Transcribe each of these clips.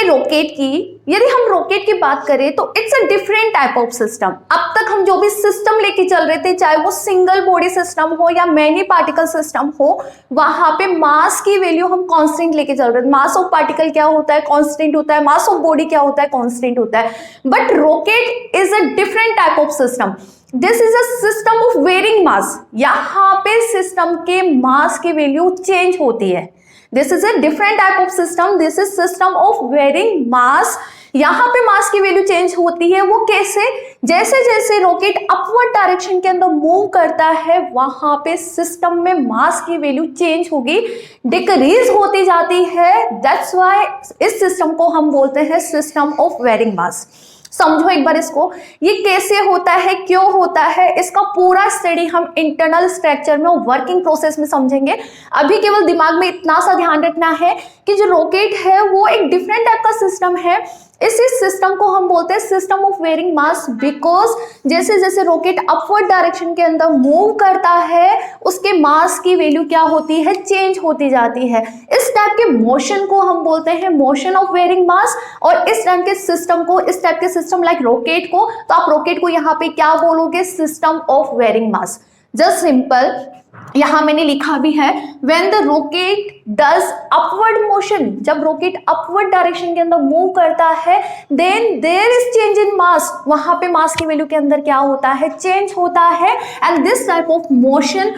Rocket की, यदि हम रॉकेट की बात करें तो it's a different type of system. अब तक हम जो भी सिस्टम लेके चल रहे थे, चाहे वो सिंगल बॉडी सिस्टम हो या मैनी पार्टिकल सिस्टम हो, वहां पे मास की वैल्यू हम कांस्टेंट लेके चल रहे थे। मास ऑफ पार्टिकल क्या होता है? कांस्टेंट होता है। मास ऑफ बॉडी क्या होता है? कांस्टेंट होता है। But rocket is a different type of system. This is a system of varying mass. यहाँ पे सिस्टम के मास की वैल्यू चेंज होती है। This is a different type of system. This is system of varying mass. यहाँ पे मास की value change होती है। वो कैसे? जैसे जैसे रॉकेट अपवर्ड डायरेक्शन के अंदर मूव करता है, वहां पे सिस्टम में मास की वैल्यू चेंज होगी, डिक्रीज होती जाती है। दैट्स व्हाई इस सिस्टम को हम बोलते हैं सिस्टम ऑफ वेरिंग मास। समझो एक बार इसको, ये कैसे होता है, क्यों होता है, इसका पूरा स्टडी हम इंटरनल स्ट्रक्चर में और वर्किंग प्रोसेस में समझेंगे। अभी केवल दिमाग में इतना सा ध्यान रखना है कि जो रॉकेट है वो एक डिफरेंट टाइप का सिस्टम है। इसी सिस्टम को हम बोलते हैं system of varying mass, because जैसे जैसे रॉकेट अपवर्ड डायरेक्शन के अंदर मूव करता है, उसके मास की वैल्यू क्या होती है? चेंज होती जाती है। इस टाइप के मोशन को हम बोलते हैं मोशन ऑफ वेरिंग मास। और इस टाइप के सिस्टम को, इस टाइप के सिस्टम लाइक रॉकेट को, तो आप रॉकेट को यहाँ पे क्या बोलोगे? System of varying mass. Just simple, यहां मैंने लिखा भी है, when the rocket does upward motion, जब रॉकेट अपवर्ड डायरेक्शन के अंदर मूव करता है, then there is change in mass. वहां पे मास की वैल्यू के अंदर क्या होता है? चेंज होता है। And this type of motion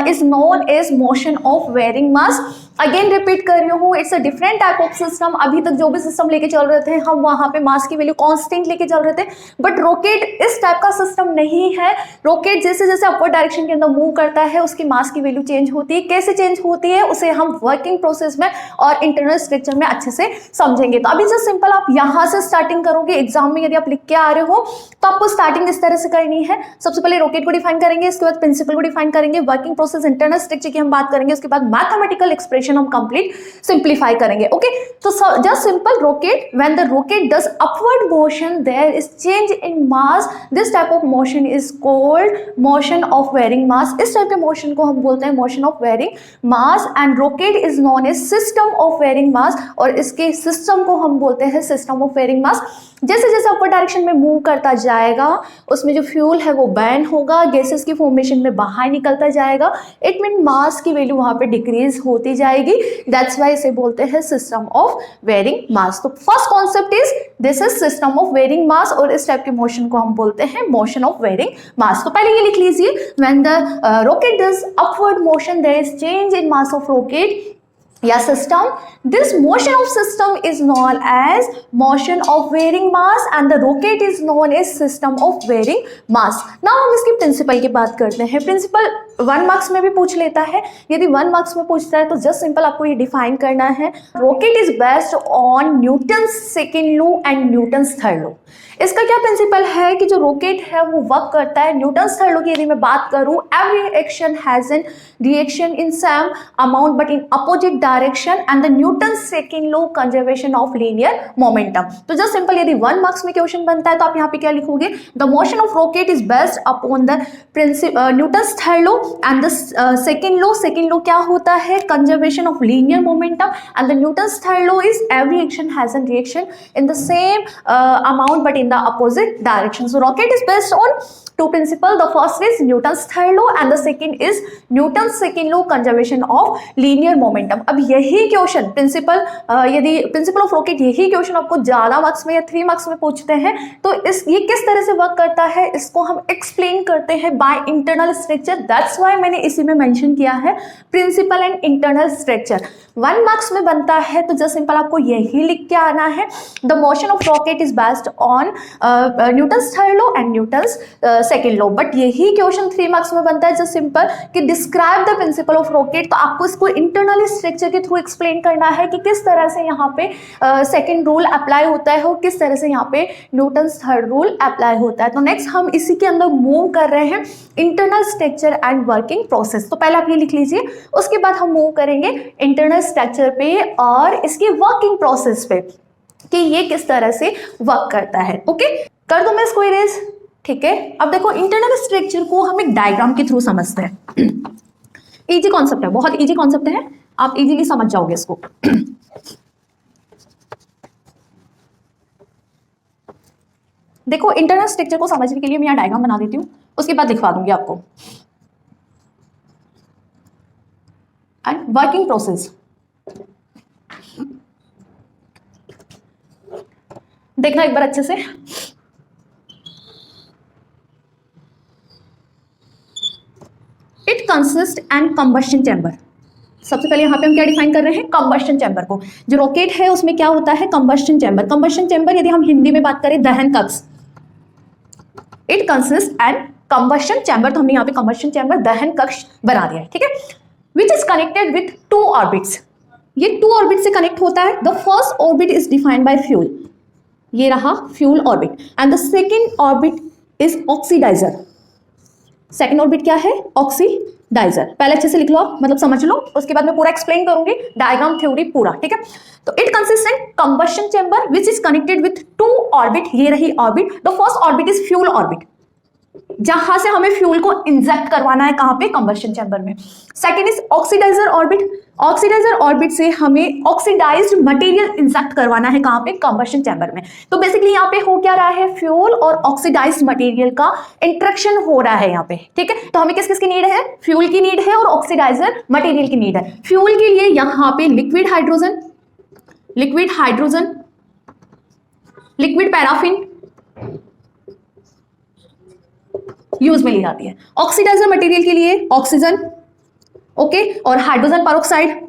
is known as motion of varying mass. Again repeat कर रही हूँ, it's a different type of system. अभी तक जो भी सिस्टम लेके चल रहे थे हम, वहां पे मास की वैल्यू कांस्टेंट लेके चल रहे थे, बट रॉकेट इस टाइप का सिस्टम नहीं है। रॉकेट जैसे जैसे अपवर्ड डायरेक्शन के अंदर मूव करता है, उसकी मास की वैल्यू चेंज होती है। कैसे चेंज होती है उसे हम वर्किंग प्रोसेस में और इंटरनल स्ट्रक्चर में अच्छे से समझेंगे। तो अभी जस्ट सिंपल आप यहां से स्टार्टिंग करोगे। एग्जाम में यदि आप लिख के आ रहे हो तो आपको स्टार्टिंग इस तरह से करनी है। सबसे पहले रॉकेट को डिफाइन करेंगे, इसके बाद प्रिंसिपल को डिफाइन करेंगे, वर्किंग प्रोसेस इंटरनल स्ट्रक्चर की हम बात करेंगे, उसके बाद मैथमेटिकल एक्सप्रेशन हम कंप्लीट सिंप्लीफाई करेंगे। ओके, तो just simple, rocket, when the rocket does upward motion, there is change in mass. This type of motion is called motion of varying mass. इस टाइप के मोशन को हम बोलते हैं motion of varying mass. And rocket is known as system of varying mass, और इसके system को हम बोलते हैं सिस्टम ऑफ वेरिंग मास। जैसे जैसे अपवर्ड डायरेक्शन में मूव करता जाएगा, उसमें जो फ्यूल है वो बर्न होगा, गैसेस की फॉर्मेशन में बाहर निकलता जाएगा। इट मीन मास की वैल्यू वहां पे डिक्रीज होती जाएगी। दैट्स व्हाई इसे बोलते हैं सिस्टम ऑफ वेरिंग मास। तो first concept is this is system of varying mass, और इस टाइप के मोशन को हम बोलते हैं मोशन ऑफ वेरिंग मास। तो पहले ये लिख लीजिए, when the rocket does upward motion, there is change in mass of rocket या system. This motion of system is known as motion of varying mass and the rocket is known as system of varying mass. Now हम इसकी principal की बात करते हैं। Principal 1 marks में भी पूछ लेता है। यदि 1 मार्क्स में पूछता है तो जस्ट सिंपल आपको ये डिफाइन करना है, rocket is based on Newton's second law and Newton's third law. इसका क्या प्रिंसिपल है कि जो रॉकेट है वो वर्क करता है न्यूटन्स थर्ड लॉ की यदि मैं बात करूं, every action has an reaction in same amount but in opposite direction and the Newton's second law conservation of linear momentum. तो जस्ट सिंपल, यदि 1 मार्क्स में क्वेश्चन बनता है तो आप यहाँ पे क्या लिखोगे? The motion of rocket is based upon the Newton's third law and the second law. Second law क्या होता है? Conservation of linear momentum. And the Newton's third law is every action has an reaction in the same amount but in the opposite direction. So rocket is based on two principles. The first is Newton's third law and the second is Newton's second law, conservation of linear momentum. अब यही question principal, यदि principle of rocket यही question आपको ज्यादा marks में या 3 marks में पूछते हैं तो ये किस तरह से वर्क करता है इसको हम एक्सप्लेन करते हैं by internal structure. That's why मैंने इसी में मेंशन किया है principle and internal structure. 1 marks में बनता है तो जस्ट सिंपल आपको यही लिख के आना है, the motion of rocket is based on Newton's third law and Newton's second law. But यही क्वेश्चन 3 मार्क्स में बनता है जस्ट सिंपल कि describe the principle of rocket. तो आपको इसको इंटरनल स्ट्रक्चर के थ्रू एक्सप्लेन करना है कि किस तरह से यहाँ पे सेकेंड रूल अप्लाई होता है और किस तरह से यहाँ पे न्यूटन्स थर्ड रूल अप्लाई होता है। तो नेक्स्ट हम इसी के अंदर मूव कर रहे हैं internal structure and working process. तो पहले आप ये लिख लीजिए, उसके बाद हम मूव करेंगे इंटरनल स्ट्रक्चर पे और इसकी वर्किंग प्रोसेस पे कि ये किस तरह से वर्क करता है। ओके, कर दूं मैं इसको इरेज? ठीक है, अब देखो इंटरनल स्ट्रक्चर को हम एक डायग्राम के थ्रू समझते हैं। इजी कॉन्सेप्ट है, बहुत इजी कॉन्सेप्ट है, आप इजीली समझ जाओगे इसको। देखो इंटरनल स्ट्रक्चर को समझने के लिए मैं यहाँ डायग्राम बना देती हूँ, उसके बाद दिखवा दूंगी आपको। एंड वर्किंग प्रोसेस देखना एक बार अच्छे से। It consist and combustion chamber. सबसे पहले यहाँ पे हम क्या डिफाइन कर रहे हैं, कंबशन चैम्बर को। जो रॉकेट है उसमें क्या होता है, कंबशन चैम्बर। कंबशन चैम्बर यदि हम हिंदी में बात करें दहन कक्ष। It consist and combustion chamber, तो हमने यहाँ पे कंबशन चैम्बर दहन कक्ष बना दिया है, ठीक है। Which is connected with 2 orbits. ये 2 ऑर्बिट से कनेक्ट होता है। The first orbit is defined by fuel, ये रहा fuel orbit, and the second orbit is oxidiser. Second orbit क्या है, ऑक्सीडाइजर। पहले अच्छे से लिख लो आप, मतलब समझ लो, उसके बाद मैं पूरा एक्सप्लेन करूंगी, डायग्राम थ्योरी पूरा, ठीक है। तो it consist in combustion chamber which is connected with 2 orbit, ये रही orbit. The first orbit is fuel orbit, जहां से हमें फ्यूल को इंजेक्ट करवाना है, कहां पे, कंबशन चैम्बर में। Second is oxidiser orbit. Oxidiser orbit से हमें ऑक्सीडाइज्ड मटेरियल इंजेक्ट करवाना है, कहां पे, कंबशन चैम्बर में। तो बेसिकली यहाँ पे हो क्या रहा है, फ्यूल और ऑक्सीडाइज्ड मटेरियल का इंट्रैक्शन हो रहा है यहाँ पे, ठीक है। तो हमें किस किस की नीड है, फ्यूल की नीड है और ऑक्सीडाइजर मटेरियल की नीड है। फ्यूल के लिए यहाँ पे liquid hydrogen, liquid paraffin use में ली जाती है। ऑक्सीडाइजर मटेरियल के लिए ऑक्सीजन, ओके, और हाइड्रोजन पेरोक्साइड,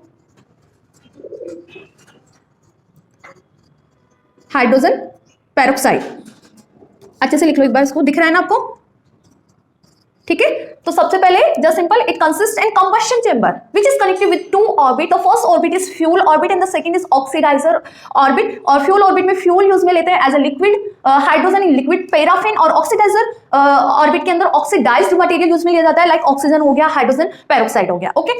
अच्छे से लिख लो एक बार इसको, दिख रहा है ना आपको, ठीक है। तो सबसे पहले just simple, it consist in combustion chamber which is connected with 2 orbit. The first orbit is fuel orbit and the second is oxidiser orbit. और फ्यूल ऑर्बिट में फ्यूल यूज में लेते हैं as a liquid hydrogen in liquid paraffin, और oxidiser orbit के अंदर oxidised material use में लिया जाता है, लाइक ऑक्सीजन हो गया, हाइड्रोजन पेरोक्साइड हो गया, ओके।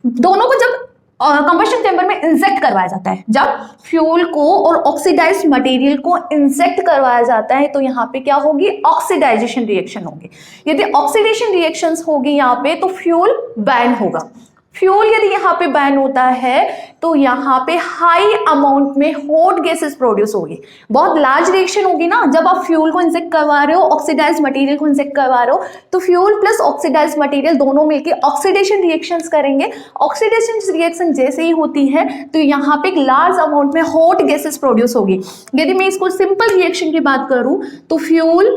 दोनों को जब कंबशन चैम्बर में इंजेक्ट करवाया जाता है, जब फ्यूल को और ऑक्सीडाइज्ड मटेरियल को इंजेक्ट करवाया जाता है, तो यहाँ पे क्या होगी, ऑक्सीडाइजेशन रिएक्शन होगी। यदि ऑक्सीडेशन रिएक्शंस होगी यहाँ पे, तो फ्यूल बैन होगा। फ्यूल यदि यहाँ पे बैन होता है तो यहाँ पे हाई अमाउंट में हॉट गैसेस प्रोड्यूस होगी। बहुत लार्ज रिएक्शन होगी ना, जब आप फ्यूल को इंजेक्ट करवा रहे हो, ऑक्सीडाइज्ड मटेरियल को इंजेक्ट करवा रहे हो, तो फ्यूल प्लस ऑक्सीडाइज्ड मटेरियल दोनों मिलकर ऑक्सीडेशन रिएक्शंस करेंगे। ऑक्सीडेशन रिएक्शन जैसे ही होती है तो यहाँ पे एक लार्ज अमाउंट में हॉट गैसेस प्रोड्यूस होगी। यदि मैं इसको सिंपल रिएक्शन की बात करूँ तो fuel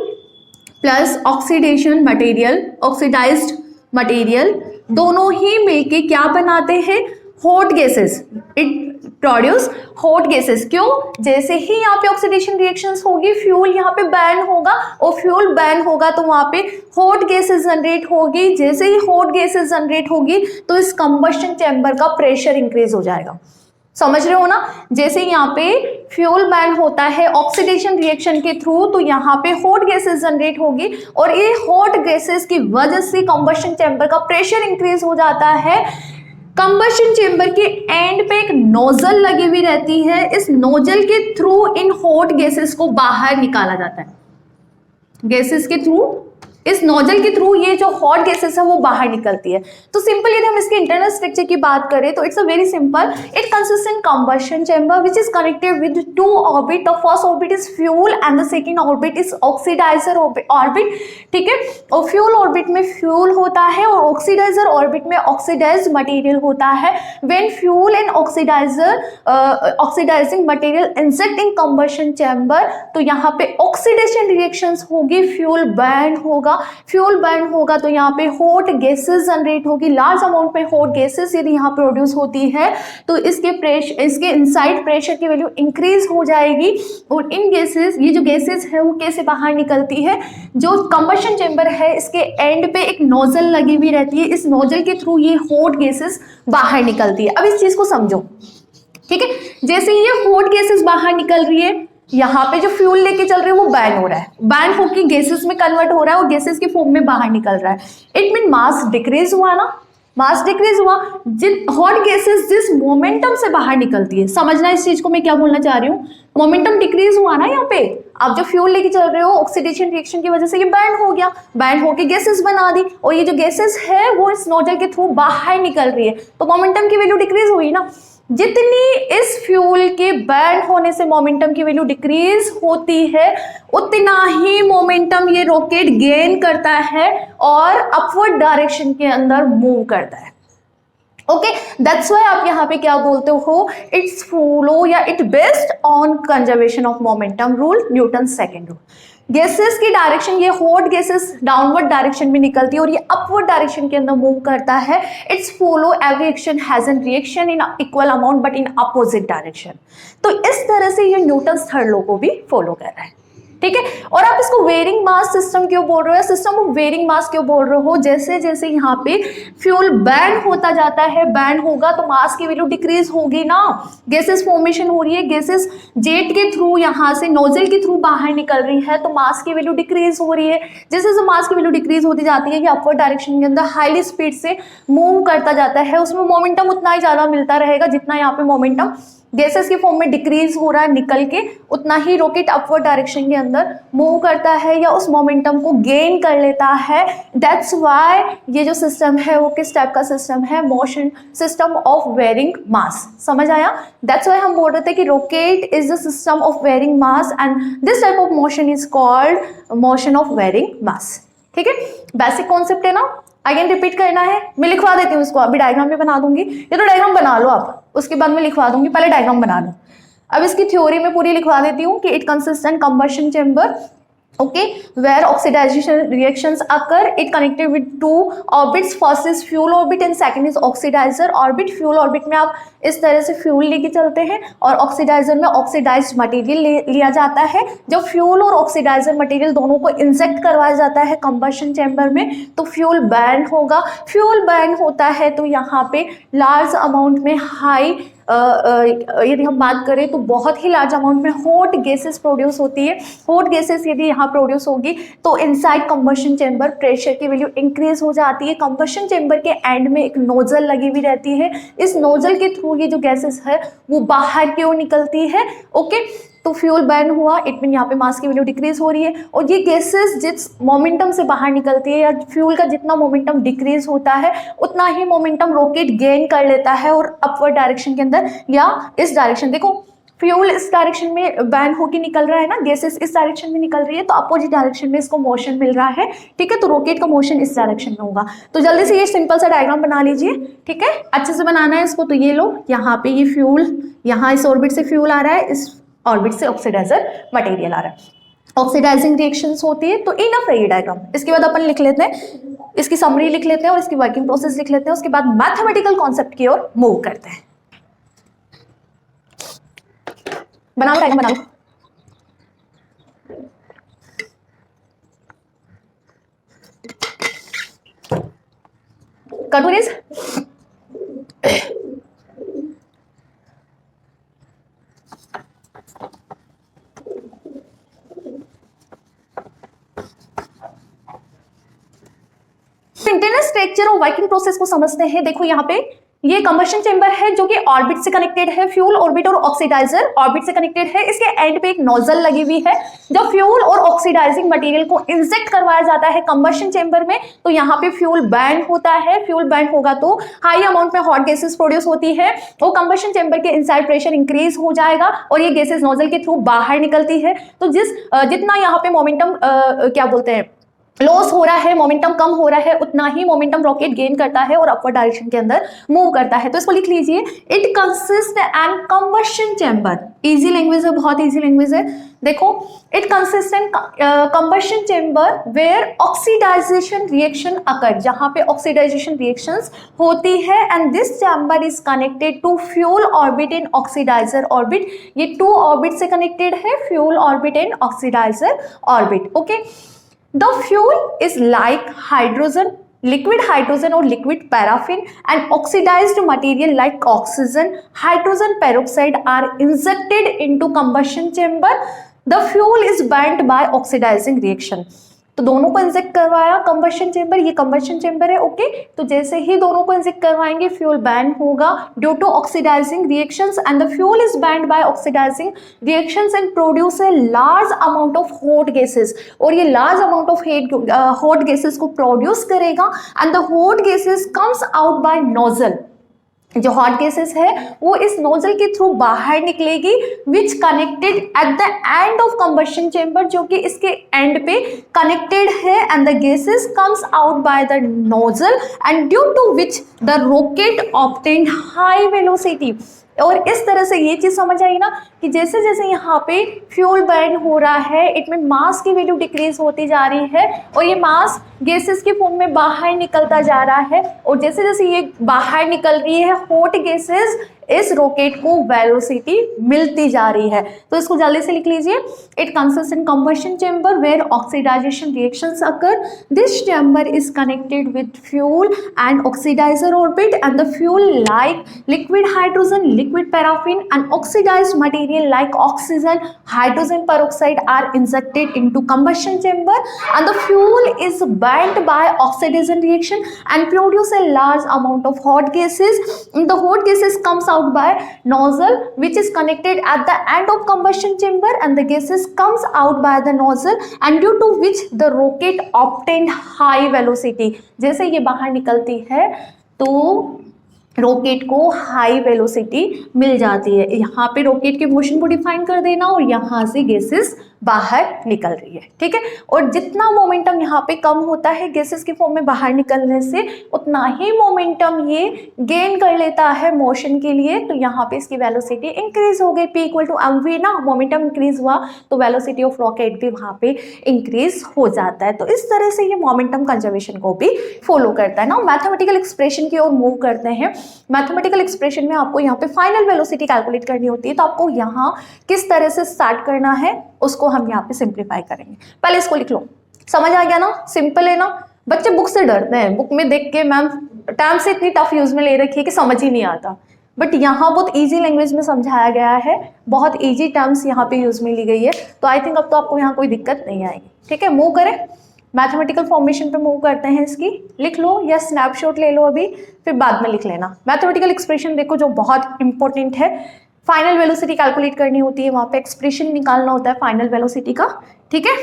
plus oxidation material, oxidised material दोनों ही मिलके क्या बनाते हैं, hot gases. It produce hot gases. क्यों, जैसे ही यहाँ पे ऑक्सीडेशन रिएक्शंस होगी, फ्यूल यहाँ पे बैन होगा, और फ्यूल बैन होगा तो वहाँ पे हॉट गैसेस जनरेट होगी। जैसे ही हॉट गैसेस जनरेट होगी तो इस कंबशन चैम्बर का प्रेशर इंक्रीज हो जाएगा। समझ रहे हो ना, जैसे यहाँ पे फ्यूल बैन होता है ऑक्सीडेशन रिएक्शन के थ्रू, तो यहाँ पे हॉट गैसेस जनरेट होगी, और ये हॉट गैसेस की वजह से कंबशन चैम्बर का प्रेशर इंक्रीज हो जाता है। कंबशन चैम्बर के एंड पे एक नोजल लगी हुई रहती है, इस नोजल के थ्रू इन हॉट गैसेस को बाहर निकाला जाता है। गैसेस के थ्रू, इस नोजल के थ्रू ये जो हॉट गैसेस है वो बाहर निकलती है। तो सिंपल यदि हम इसके इंटरनल स्ट्रक्चर की बात करें तो it's a very simple. It consist in combustion chamber which is connected with 2 orbit. The first orbit is fuel and the second orbit is oxidiser orbit, ठीक है। और फ्यूल ऑर्बिट में फ्यूल होता है और ऑक्सीडाइजर ऑर्बिट में oxidised material होता है। When fuel and oxidising material inject in combustion chamber, तो यहाँ पे ऑक्सीडेशन रिएक्शंस होगी, फ्यूल बैन होगा। फ्यूल बर्न होगा तो यहाँ पे हॉट गैसेस जनरेट होगी, लार्ज अमाउंट में हॉट गैसेस यदि यहाँ प्रोड्यूस होती है तो इसके इनसाइड प्रेशर की वैल्यू इंक्रीज हो जाएगी। और इन गैसेस, ये जो गैसेस है वो कैसे बाहर निकलती है, जो कंबशन चैम्बर है इसके एंड पे एक नोजल लगी हुई रहती है, इस नोजल के थ्रू ये हॉट गैसेस बाहर निकलती है। अब इस चीज को समझो, ठीक है। जैसे ये हॉट गैसेस बाहर निकल रही है, यहाँ पे जो फ्यूल लेके चल रहे हैं वो बैन हो रहा है, बैन होकर गैसेस में कन्वर्ट हो रहा है और गैसेस की फॉर्म में बाहर निकल रहा है। इट मीन मास डिक्रीज हुआ ना, मास डिक्रीज हुआ। हॉट गैसेस जिस मोमेंटम से बाहर निकलती है, समझना इस चीज को मैं क्या बोलना चाह रही हूँ, मोमेंटम डिक्रीज हुआ ना यहाँ पे। आप जो फ्यूल लेके चल रहे हो ऑक्सीडेशन रिएक्शन की वजह से ये बैन हो गया, बैन होके गैसेस बना दी, और ये जो गैसेस है वो इस नोजल के थ्रू बाहर निकल रही है, तो मोमेंटम की वैल्यू डिक्रीज हुई ना। जितनी इस फ्यूल के बर्न होने से मोमेंटम की वैल्यू डिक्रीज होती है, उतना ही मोमेंटम ये रॉकेट गेन करता है और अपवर्ड डायरेक्शन के अंदर मूव करता है। ओके, दैट्स वाई आप यहाँ पे क्या बोलते हो, इट्स फॉलो या it based on conservation of momentum rule, Newton second rule. Gases की डायरेक्शन, ये हॉट गैसेस डाउनवर्ड डायरेक्शन में निकलती है और ये अपवर्ड डायरेक्शन के अंदर मूव करता है। It's follow every action has an reaction in equal amount but in opposite direction. तो इस तरह से ये न्यूटन थर्ड लॉ को भी फॉलो कर रहा है, ठीक है। और आप इसको वेरिंग मास सिस्टम क्यों बोल रहे हो, सिस्टम ऑफ वेरिंग मास क्यों बोल रहे हो, जैसे जैसे यहाँ पे फ्यूल बर्न होता जाता है, बर्न होगा तो मास की वैल्यू डिक्रीज होगी ना, गैसेस फॉर्मेशन हो रही है, गैसेस जेट के थ्रू यहाँ से नोजल के थ्रू बाहर निकल रही है, तो मास की वैल्यू डिक्रीज हो रही है। जैसे जैसे मास की वैल्यू डिक्रीज होती जाती है, ये अपवर्ड डायरेक्शन के अंदर हाईली स्पीड से मूव करता जाता है, उसमें मोमेंटम उतना ही ज्यादा मिलता रहेगा जितना यहाँ पे मोमेंटम गैसेस के फॉर्म में डिक्रीज हो रहा है निकल के, उतना ही रॉकेट अपवर्ड डायरेक्शन के अंदर मूव करता है या उस मोमेंटम को गेन कर लेता है। दैट्स व्हाई ये जो सिस्टम है वो किस टाइप का सिस्टम है, motion system of varying mass. समझ आया? दैट्स व्हाई हम बोल रहे थे कि rocket is the system of varying mass and this type of motion is called motion of varying mass. ठीक है, बेसिक कॉन्सेप्ट है ना, अगेन रिपीट करना है, मैं लिखवा देती हूँ इसको, अभी डायग्राम भी बना दूंगी, ये तो डायग्राम बना लो आप, उसके बाद मैं लिखवा दूंगी, पहले डायग्राम बना लो। अब इसकी थ्योरी में पूरी लिखवा देती हूँ कि it consist in combustion chamber, okay, where oxidation reactions occur, it connected with two orbits, first is fuel orbit and second is oxidizer orbit। fuel orbit में आप इस तरह से फ्यूल लेके चलते हैं और ऑक्सीडाइजर में ऑक्सीडाइज्ड मटेरियल लिया जाता है। जब फ्यूल और ऑक्सीडाइजर मटेरियल दोनों को इंजेक्ट करवाया जाता है कंबशन चैम्बर में, तो फ्यूल बर्न होगा। फ्यूल बर्न होता है तो यहाँ पे लार्ज अमाउंट में हाई यदि हम बात करें तो बहुत ही लार्ज अमाउंट में हॉट गैसेस प्रोड्यूस होती है। हॉट गैसेस यदि यहाँ प्रोड्यूस होगी तो इनसाइड कंबशन चेंबर प्रेशर की वैल्यू इंक्रीज हो जाती है। कंबशन चेंबर के एंड में एक नोजल लगी हुई रहती है, इस नोजल के थ्रू ये जो गैसेस है वो बाहर की ओर निकलती है। ओके, तो फ्यूल बर्न हुआ, इट मीन यहाँ पे मास की वैल्यू डिक्रीज हो रही है और ये गैसेस जिस मोमेंटम से बाहर निकलती है या फ्यूल का जितना मोमेंटम डिक्रीज होता है उतना ही मोमेंटम रॉकेट गेन कर लेता है और अपवर्ड डायरेक्शन के अंदर या इस डायरेक्शन, देखो फ्यूल इस डायरेक्शन में बर्न होके निकल रहा है ना, गैसेस इस डायरेक्शन में निकल रही है तो अपोजिट डायरेक्शन में इसको मोशन मिल रहा है। ठीक है, तो रॉकेट का मोशन इस डायरेक्शन में होगा। तो जल्दी से ये सिंपल सा डायग्राम बना लीजिए, ठीक है, अच्छे से बनाना है इसको। तो ये लो, यहाँ पे ये फ्यूल, यहाँ इस ऑर्बिट से फ्यूल आ रहा है, इस ऑर्बिट से ऑक्सीडाइजर मटेरियल आ रहा है, ऑक्सीडाइजिंग रिएक्शंस होती है। तो इनफ है ये डायग्राम। इसके बाद अपन लिख लेते हैं, इसकी समरी लिख लेते हैं और इसकी वर्किंग प्रोसेस लिख लेते हैं, उसके बाद मैथमेटिकल कॉन्सेप्ट की ओर मूव करते हैं। बना लो डायग्राम, बना लो। कंटिन्यूस इंटरनल स्ट्रक्चर और वर्किंग प्रोसेस को समझते हैं। देखो यहाँ पे ये कंबशन चेंबर है जो कि ऑर्बिट से कनेक्टेड है, फ्यूल ऑर्बिट और ऑक्सीडाइजर ऑर्बिट से कनेक्टेड है। इसके एंड पे एक नोजल लगी हुई है। जब फ्यूल और ऑक्सीडाइजिंग मटेरियल को इंजेक्ट करवाया जाता है कंबशन चेंबर में तो यहाँ पे फ्यूल बर्न होता है। फ्यूल बर्न होगा तो हाई अमाउंट में हॉट गैसेस प्रोड्यूस होती है, वो कंबशन चेंबर के इनसाइड प्रेशर इंक्रीज हो जाएगा और ये गैसेस नोजल के थ्रू बाहर निकलती है। तो जितना यहाँ पे मोमेंटम क्या बोलते हैं लॉस हो रहा है, मोमेंटम कम हो रहा है, उतना ही मोमेंटम रॉकेट गेन करता है और अपवर्ड डायरेक्शन के अंदर मूव करता है। तो इसको लिख लीजिए, it consist an combustion chamber. Easy language है, बहुत इजी लैंग्वेज है। देखो, it consist in combustion chamber where oxidisation reaction occur, जहां पे ऑक्सीडाइजेशन रिएक्शंस होती है and this chamber is connected to fuel orbit and oxidiser orbit. ये two orbit से कनेक्टेड है, fuel orbit and oxidiser orbit. Okay, the fuel is like hydrogen, liquid hydrogen or liquid paraffin, and oxidized material like oxygen, hydrogen peroxide are injected into combustion chamber. The fuel is burnt by oxidizing reaction. तो दोनों को inject करवाया combustion chamber, ये combustion chamber है। Okay, तो जैसे ही दोनों को इंजेक्ट करवाएंगे फ्यूल बर्न होगा due to oxidising reactions and the fuel is burned by oxidising reactions and produce a large amount of hot gases. और ये large amount of hot gases को प्रोड्यूस करेगा and the hot gases comes out by nozzle. जो hot gases है वो इस nozzle के through बाहर निकलेगी, विच connected at the end of combustion chamber, जो कि इसके एंड पे कनेक्टेड है, and the gases comes out by the nozzle and due to which the rocket obtain high velocity. और इस तरह से ये चीज़ समझ आई ना कि जैसे जैसे यहाँ पे फ्यूल बर्न हो रहा है, इट में मास की वैल्यू डिक्रीज होती जा रही है और ये मास गैसेस के फॉर्म में बाहर निकलता जा रहा है, और जैसे जैसे ये बाहर निकल रही है हॉट गैसेस, इस रॉकेट को वेलोसिटी मिलती जा रही है। तो इसको जल्दी से लिख लीजिए। It consist in combustion chamber where oxidisation reactions occur. This chamber is connected with fuel and oxidiser orbit, and the fuel like liquid hydrogen, liquid paraffin and oxidised material like oxygen, hydrogen peroxide are injected into combustion chamber, and the fuel is burnt by oxidation reaction and produce a large amount of hot gases. The hot gases comes out by nozzle which is connected at the end of combustion chamber, and the gases comes out by the nozzle, and due to which the rocket obtained high velocity. जैसे ये बाहर निकलती है तो rocket को high velocity मिल जाती है। यहाँ पे रॉकेट के मोशन को डिफाइन कर देना और यहाँ से गैसेस बाहर निकल रही है, ठीक है। और जितना मोमेंटम यहाँ पे कम होता है गैसेस के फॉर्म में बाहर निकलने से, उतना ही मोमेंटम ये गेन कर लेता है मोशन के लिए। तो यहाँ पे इसकी वेलोसिटी इंक्रीज हो गई, P इक्वल टू mv ना, मोमेंटम इंक्रीज हुआ तो वेलोसिटी ऑफ रॉकेट भी वहाँ पे इंक्रीज हो जाता है। तो इस तरह से ये मोमेंटम कंजर्वेशन को भी फॉलो करता है ना। मैथमेटिकल एक्सप्रेशन की ओर मूव करते हैं। मैथमेटिकल एक्सप्रेशन में आपको यहाँ पे फाइनल वेलोसिटी कैलकुलेट करनी होती है, तो आपको यहाँ किस तरह से स्टार्ट करना है उसको हम यहाँ पे सिंप्लीफाई करेंगे। पहले इसको लिख लो, समझ आ गया ना, सिंपल है ना। बच्चे बुक से डरते हैं, बुक में देख के मैम टाइम से इतनी टफ यूज में ले रखी है कि समझ ही नहीं आता, बट यहाँ बहुत इजी लैंग्वेज में समझाया गया है, बहुत इजी टर्म्स यहाँ पे यूज में ली गई है। तो आई थिंक अब तो आपको यहाँ कोई दिक्कत नहीं आएगी, ठीक है। मूव करें, मैथमेटिकल फॉर्मेशन पे मूव करते हैं। इसकी लिख लो या स्नैपशॉट ले लो अभी, फिर बाद में लिख लेना। मैथमेटिकल एक्सप्रेशन देखो जो बहुत इंपॉर्टेंट है, फाइनल वेलोसिटी कैलकुलेट करनी होती है, वहाँ पे एक्सप्रेशन निकालना होता है फाइनल वेलोसिटी का, ठीक है।